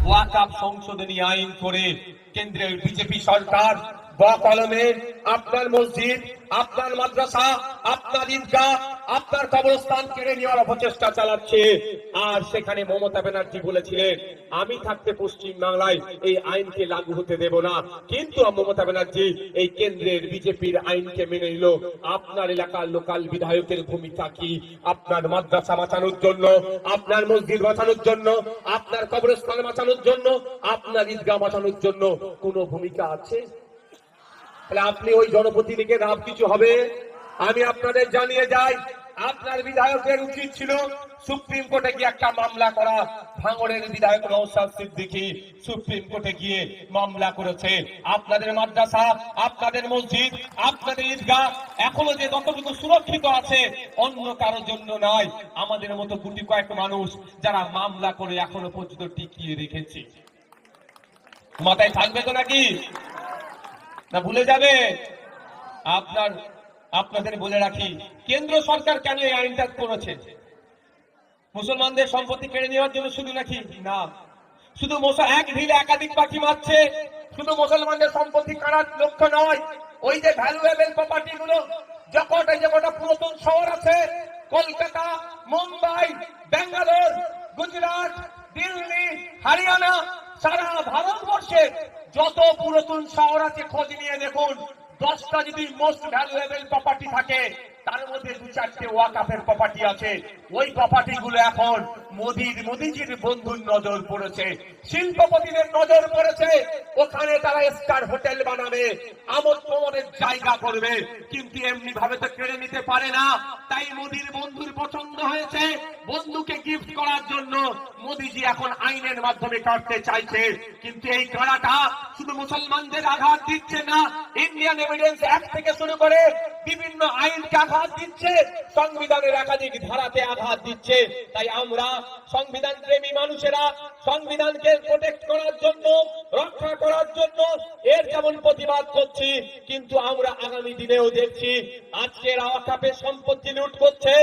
ওয়াকফ সংশোধনী আইন করে কেন্দ্রের বিজেপি সরকার বকলমে আপনার মসজিদ, আপনার মাদ্রাসা, আপনার ঈদগাহ, আপনার কবরস্থান কেড়ে নেওয়ার অপচেষ্টা চালাচ্ছে। আর সেখানে মমতা ব্যানার্জি বলেছিলেন, আমি থাকতে পশ্চিম বাংলায় এই আইনকে লাগু হতে দেব না। কিন্তু মমতা ব্যানার্জি এই কেন্দ্রের বিজেপির আইনকে মেনে নিল। আপনার এলাকার লোকাল বিধায়কের ভূমিকা কি? আপনার মাদ্রাসা বাঁচানোর জন্য, আপনার মসজিদ বাঁচানোর জন্য, আপনার কবরস্থান বাঁচানোর জন্য, আপনার ঈদগাহ বাঁচানোর জন্য কোনো ভূমিকা আছে? তাহলে আপনি ওই জনপ্রতিনিধিকে লাভ কিছু হবে? আমি আপনাদের জানিয়ে যাই, আপনার বিধায়কের উচিত ছিল সুপ্রিম কোর্টে গিয়ে একটা মামলা করা। ভাঙড়ের বিধায়ক নওশাদ সিদ্দিকী সুপ্রিম কোর্টে গিয়ে মামলা করেছে। আপনাদের মাদ্রাসা, আপনাদের মসজিদ, আপনাদের ঈদগাহ এখনো যে যতটুকু সুরক্ষিত আছে অন্য কারোর জন্য নয়। আমাদের মতো গুটি কয়েক মানুষ যারা মামলা করে এখনো পর্যন্ত টিকিয়ে রেখেছে। মাথায় থাকবে তো নাকি? না ভুলে যাবে? আপনাদের বলে রাখি, কেন্দ্র সরকার কেন এই আইনটা করেছে? মুসলমানদের সম্পত্তি কেড়ে নেওয়ার জন্য শুধু নাকি? না, শুধু এক ঢিলে একাধিক পাখি মারছে। শুধু মুসলমানদের সম্পত্তি কাড়ার লক্ষ্য নয়, ওই যে ভ্যালুয়েবল প্রপার্টি গুলো যে কটা পুরাতন শহর আছে, কলকাতা, মুম্বাই, বেঙ্গালোর, গুজরাট, দিল্লি, হরিয়ানা, সারা ভারতবর্ষে যত পুরাতন শহর আছে খোঁজ নিয়ে দেখুন, 10টা যদি মোস্ট ভ্যালুয়েবল প্রপার্টি থাকে তার মধ্যে 2-4টে ওয়াকফের প্রপার্টি আছে। ওই প্রপার্টি গুলো এখন মোদিজির বন্ধুর নজর পড়েছে, শিল্পপতিদের নজর পড়েছে। ওখানে তারা স্টার হোটেল বানাবে, আমোদ প্রমোদের জায়গা করবে। কিন্তু এমনি ভাবে তো কেড়ে নিতে পারে না। তাই মোদির বন্ধুর পছন্দ হয়েছে, বন্ধুকে গিফট করার জন্য মোদিজি এখন আইনের মাধ্যমে কাটতে চাইছে। কিন্তু এই কাড়াটা শুধু মুসলমানদের আঘাত দিচ্ছে না, ইন্ডিয়ান এভিডেন্স অ্যাক্ট থেকে শুরু করে বিভিন্ন আইনকে আঘাত দিচ্ছে, সংবিধানের একাধিক ধারাতে আঘাত দিচ্ছে। তাই আমরা সংবিধান প্রেমী মানুষেরা সংবিধানকে প্রোটেক্ট করার জন্য, রক্ষা করার জন্য এর যেমন প্রতিবাদ করছি, কিন্তু আমরা আগামী দিনেও দেখছি আজকে এরা ওয়াকফের সম্পত্তি লুট করছে,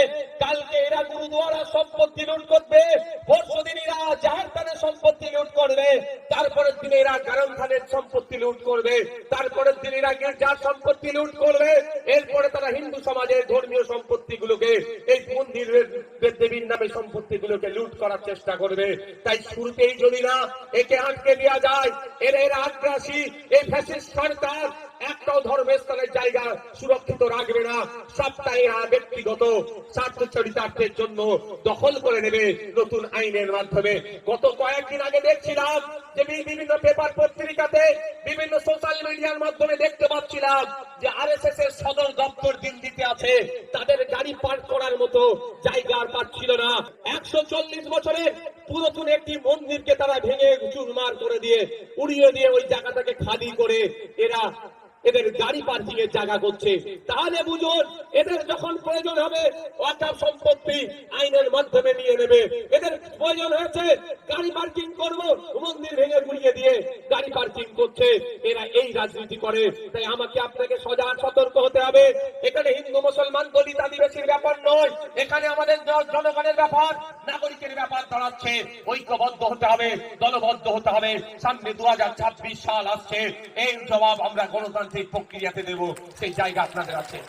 কালকে এরা গুরুদুয়ারার সম্পত্তি লুট করবে, পরশুদিন এরা জাহারখানের সম্পত্তি লুট করবে, তারপরের দিনে এরা গারমখানের সম্পত্তি লুট করবে, তারপরের দিন এরা গির্জার সম্পত্তি লুট করবে, এরপরে তারা হিন্দু সমাজের ধর্মীয় সম্পত্তিগুলোকে, এই মন্দিরের দেবীর নামে সম্পত্তিগুলোকে লুট করার চেষ্টা করবে। তাই শুরুতেই যদি না একে আটকে দেওয়া যায়, এর আগ্রাসী এই ফ্যাসিস্ট সরকার একটাও ধর্মস্থানের জায়গা সুরক্ষিত রাখবে না। সবটাই ব্যক্তিগত স্বার্থ চরিতার্থের জন্য দখল করে নেবে নতুন আইনের মাধ্যমে। গত কয়েকদিন আগে দেখছিলাম যে বিভিন্ন পেপার পত্রিকাতে, বিভিন্ন সোশ্যাল মিডিয়ার মাধ্যমে দেখতে পাচ্ছিলাম যে আরএসএস এর সদর দপ্তর দিল্লিতে আছে, তাদের গাড়ি পার্ক করার মতো জায়গা আর পাচ্ছিল না। 140 বছরের পুরাতন একটি মন্দিরকে তারা ভেঙে চুরমার করে দিয়ে, উড়িয়ে দিয়ে ওই জায়গাটাকে খালি করে এদের গাড়ি পার্কিং এর জায়গা করছে। তাহলে বুঝুন, এদের যখন প্রয়োজন হবে ওয়াকফ সম্পত্তি আইনের মাধ্যমে নিয়ে নেবে। এদের প্রয়োজন হয়েছে গাড়ি পার্কিং করব, মন্দির ভেঙে গুড়িয়ে দিয়ে গাড়ি পার্কিং করছে। এরা এই রাজনীতি করে। তাই আমাকে আপনাকে সজাগ সতর্ক হতে হবে। এখানে হিন্দু মুসলমান দলিত আদিবাসীর ব্যাপার নয়, এখানে আমাদের জনগণের ব্যাপার, নাগরিকের ব্যাপার দাঁড়াচ্ছে। ঐক্যবদ্ধ হতে হবে, দলবদ্ধ হতে হবে। সামনে 2026 সাল আসছে, এই জবাব আমরা গণতান্ত্রিক প্রক্রিয়াতে দেব, সেই জায়গা আপনাদের আছে।